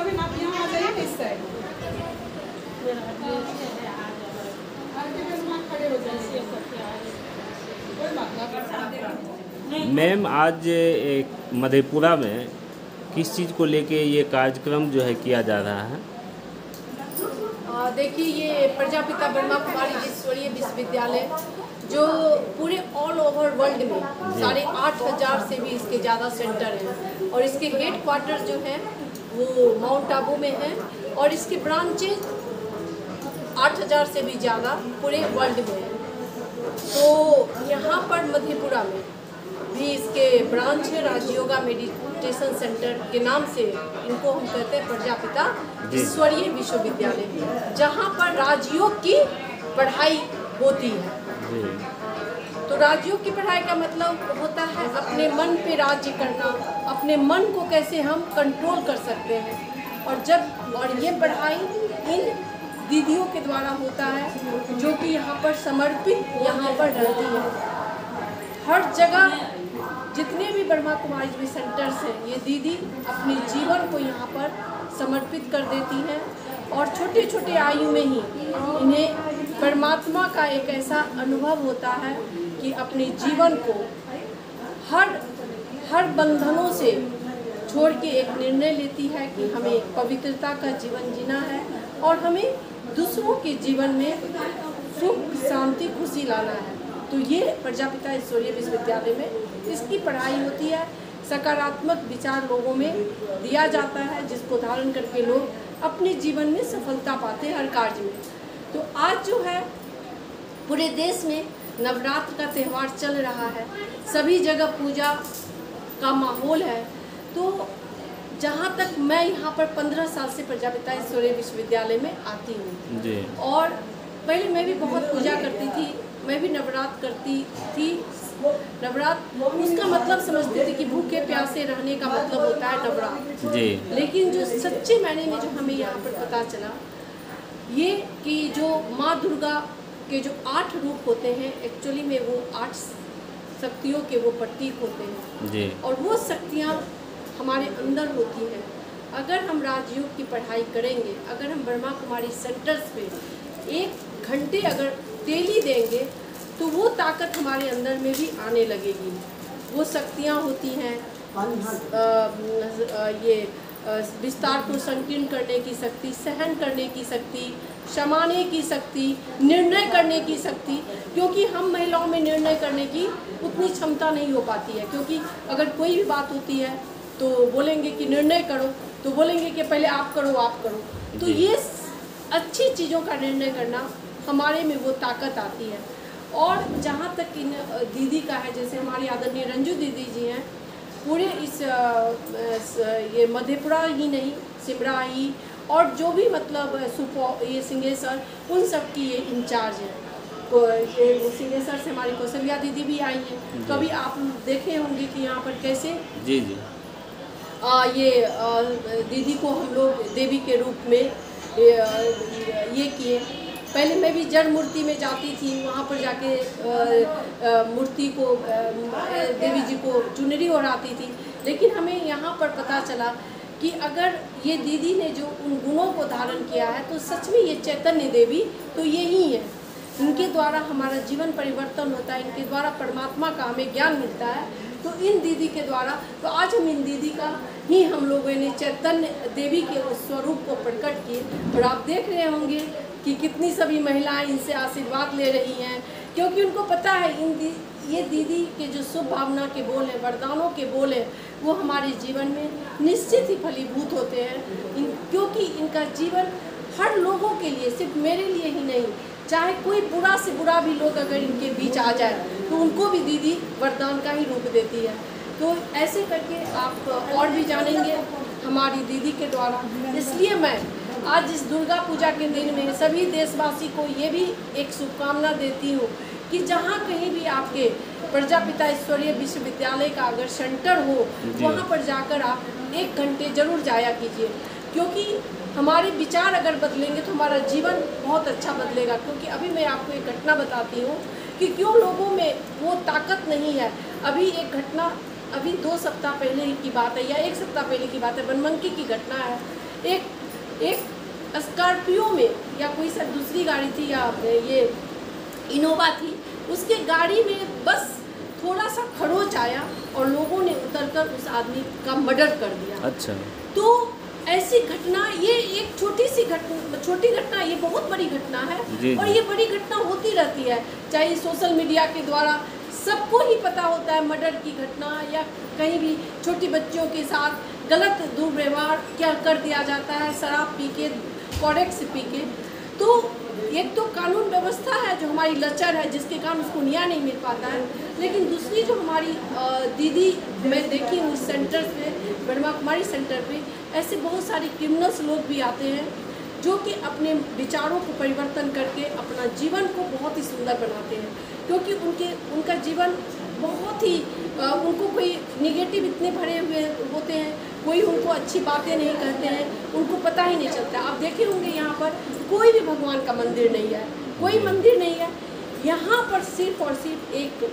बहन आप यहाँ आ जाइए इस साइड, खड़े हो जाइए, कोई बात नहीं। मैम आज मधेपुरा में किस चीज़ को लेके ये कार्यक्रम जो है किया जा रहा है? देखिए, ये प्रजापिता ब्रह्मा कुमारी ईश्वरीय विश्वविद्यालय जो पूरे ऑल ओवर वर्ल्ड में 8,500 से भी इसके ज़्यादा सेंटर हैं और इसके हेड क्वार्टर जो हैं वो माउंट आबू में हैं और इसके ब्रांचेज 8,000 से भी ज़्यादा पूरे वर्ल्ड में हैं। तो यहाँ पर मधेपुरा में भी इसके ब्रांच है, राजयोगा मेडिटेशन सेंटर के नाम से इनको हम कहते हैं प्रजापिता ईश्वरीय विश्वविद्यालय, जहाँ पर राजयोग की पढ़ाई होती है। तो राजयोग की पढ़ाई का मतलब होता है अपने मन पे राज्य करना, अपने मन को कैसे हम कंट्रोल कर सकते हैं। और ये पढ़ाई इन दीदियों के द्वारा होता है जो कि यहाँ पर समर्पित यहाँ पर रहती है। हर जगह जितने भी ब्रह्मा कुमारी में सेंटर्स हैं, ये दीदी अपने जीवन को यहाँ पर समर्पित कर देती हैं और छोटे छोटे आयु में ही इन्हें परमात्मा का एक ऐसा अनुभव होता है कि अपने जीवन को हर बंधनों से छोड़ के एक निर्णय लेती है कि हमें पवित्रता का जीवन जीना है और हमें दूसरों के जीवन में सुख शांति खुशी लाना है। तो ये प्रजापिता ईश्वरीय विश्वविद्यालय में इसकी पढ़ाई होती है। सकारात्मक विचार लोगों में दिया जाता है जिसको धारण करके लोग अपने जीवन में सफलता पाते हैं हर कार्य में। तो आज जो है पूरे देश में नवरात्र का त्यौहार चल रहा है, सभी जगह पूजा का माहौल है। तो जहाँ तक मैं यहाँ पर 15 साल से प्रजापिता ईश्वरीय विश्वविद्यालय में आती हूँ और पहले मैं भी बहुत पूजा करती थी, मैं भी नवरात्र करती थी। नवरात्र उसका मतलब समझती थी कि भूखे प्यासे रहने का मतलब होता है नवरात्र। लेकिन जो सच्चे मायने में जो हमें यहाँ पर पता चला ये कि जो माँ दुर्गा के जो 8 रूप होते हैं, एक्चुअली में वो 8 शक्तियों के वो प्रतीक होते हैं और वो शक्तियाँ हमारे अंदर होती हैं। अगर हम राजयोग की पढ़ाई करेंगे, अगर हम ब्रह्मा कुमारी सेंटर्स पे 1 घंटे अगर डेली देंगे तो वो ताकत हमारे अंदर में भी आने लगेगी। वो शक्तियाँ होती हैं ये विस्तार को संकीर्ण करने की शक्ति, सहन करने की शक्ति, क्षमाने की शक्ति, निर्णय करने की शक्ति। क्योंकि हम महिलाओं में निर्णय करने की उतनी क्षमता नहीं हो पाती है, क्योंकि अगर कोई भी बात होती है तो बोलेंगे कि निर्णय करो, तो बोलेंगे कि पहले आप करो आप करो। तो ये अच्छी चीज़ों का निर्णय करना हमारे में वो ताकत आती है। और जहाँ तक इन दीदी का है, जैसे हमारी आदरणीय रंजू दीदी जी हैं, पूरे इस ये मधेपुरा ही नहीं, सिमरा ही और जो भी मतलब ये सिंहेश्वर, उन सब की ये इंचार्ज है। ये सिंहेश्वर से हमारी कौशल्या दीदी भी आई हैं। कभी आप देखे होंगे कि यहाँ पर कैसे ये दीदी को हम लोग देवी के रूप में ये किए। पहले मैं भी जड़ मूर्ति में जाती थी, वहाँ पर जाके मूर्ति को देवी जी को चुनरी ओढ़ाती थी। लेकिन हमें यहाँ पर पता चला कि अगर ये दीदी ने जो उन गुणों को धारण किया है तो सच में ये चैतन्य देवी तो यही है। इनके द्वारा हमारा जीवन परिवर्तन होता है, इनके द्वारा परमात्मा का हमें ज्ञान मिलता है। तो इन दीदी के द्वारा, तो आज हम इन दीदी का ही हम लोगों ने चैतन्य देवी के उस स्वरूप को प्रकट किए। और आप देख रहे होंगे कि कितनी सभी महिलाएं इनसे आशीर्वाद ले रही हैं, क्योंकि उनको पता है ये दीदी के जो शुभ भावना के बोल हैं, वरदानों के बोल हैं, वो हमारे जीवन में निश्चित ही फलीभूत होते हैं। क्योंकि इनका जीवन हर लोगों के लिए, सिर्फ मेरे लिए ही नहीं, चाहे कोई बुरा से बुरा भी लोग अगर इनके बीच आ जाए तो उनको भी दीदी वरदान का ही रूप देती है। तो ऐसे करके आप और भी जानेंगे हमारी दीदी के द्वारा। इसलिए मैं आज इस दुर्गा पूजा के दिन में सभी देशवासी को ये भी एक शुभकामना देती हूँ कि जहाँ कहीं भी आपके प्रजापिता ईश्वरीय विश्वविद्यालय का अगर सेंटर हो, वहाँ पर जाकर आप 1 घंटे जरूर जाया कीजिए। क्योंकि हमारे विचार अगर बदलेंगे तो हमारा जीवन बहुत अच्छा बदलेगा। क्योंकि अभी मैं आपको एक घटना बताती हूँ कि क्यों लोगों में वो ताकत नहीं है। अभी एक घटना अभी 2 सप्ताह पहले की बात है या 1 सप्ताह पहले की बात है, बनमनकी की घटना है। एक स्कॉर्पियो में या कोई सा दूसरी गाड़ी थी या ये इनोवा थी, उसके गाड़ी में बस थोड़ा सा खरोच आया और लोगों ने उतरकर उस आदमी का मर्डर कर दिया। अच्छा। तो ऐसी घटना, ये एक छोटी घटना, ये बहुत बड़ी घटना है। जी, और ये बड़ी घटना होती रहती है, चाहे सोशल मीडिया के द्वारा सबको ही पता होता है मर्डर की घटना, या कहीं भी छोटी बच्चियों के साथ गलत दुर्व्यवहार क्या कर दिया जाता है, शराब पी के, कॉडेक्स पी के। तो एक तो कानून व्यवस्था है जो हमारी लचर है, जिसके कारण उसको न्याय नहीं मिल पाता है। लेकिन दूसरी जो हमारी दीदी मैं देखी हूँ इस सेंटर पे, ब्रह्मा कुमारी सेंटर पे, ऐसे बहुत सारे क्रिमिनल्स लोग भी आते हैं जो कि अपने विचारों को परिवर्तन करके अपना जीवन को बहुत ही सुंदर बनाते हैं, क्योंकि उनका जीवन बहुत ही उनको कोई निगेटिव इतने भरे हुए होते हैं, कोई उनको अच्छी बातें नहीं कहते हैं, उनको पता ही नहीं चलता। आप देखे होंगे यहाँ पर कोई भी भगवान का मंदिर नहीं है, कोई मंदिर नहीं है। यहाँ पर सिर्फ और सिर्फ एक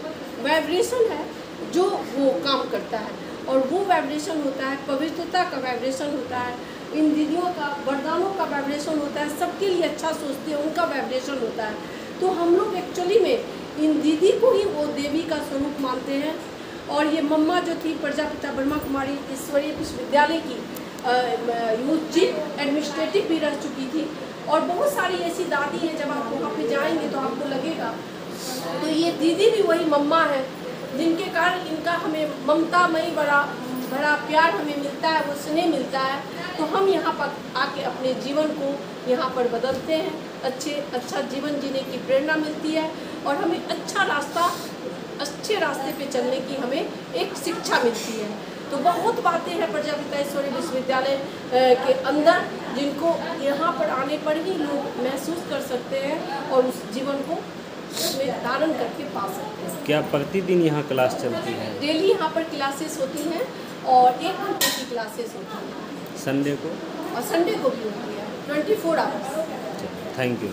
वाइब्रेशन है जो वो काम करता है, और वो वाइब्रेशन होता है पवित्रता का वाइब्रेशन होता है, इन दीदियों का वरदानों का वाइब्रेशन होता है, सबके लिए अच्छा सोचते हैं उनका वाइब्रेशन होता है। तो हम लोग एक्चुअली में इन दीदी को ही वो देवी का स्वरूप मानते हैं। और ये मम्मा जो थी प्रजापिता ब्रह्मा कुमारी ईश्वरीय विश्वविद्यालय की चीफ एडमिनिस्ट्रेटिव भी रह चुकी थी, और बहुत सारी ऐसी दादी हैं, जब आप वहाँ पे जाएंगे तो आपको लगेगा। तो ये दीदी भी वही मम्मा है, जिनके कारण इनका हमें ममतामयी बड़ा प्यार हमें मिलता है, वो स्नेह मिलता है। तो हम यहाँ पर आके अपने जीवन को यहाँ पर बदलते हैं, अच्छा जीवन जीने की प्रेरणा मिलती है, और हमें अच्छे रास्ते पे चलने की हमें एक शिक्षा मिलती है। तो बहुत बातें हैं प्रजापिता ईश्वरीय विश्वविद्यालय के अंदर, जिनको यहाँ पर आने पर ही लोग महसूस कर सकते हैं और उस जीवन को उसमें धारण करके पा सकते हैं। क्या प्रतिदिन यहाँ क्लास चलती है? डेली यहाँ पर क्लासेस होती हैं, और 1 घंटे की क्लासेस होती हैं। संडे को? और संडे को भी होती है, 24 आवर्स। Thank you.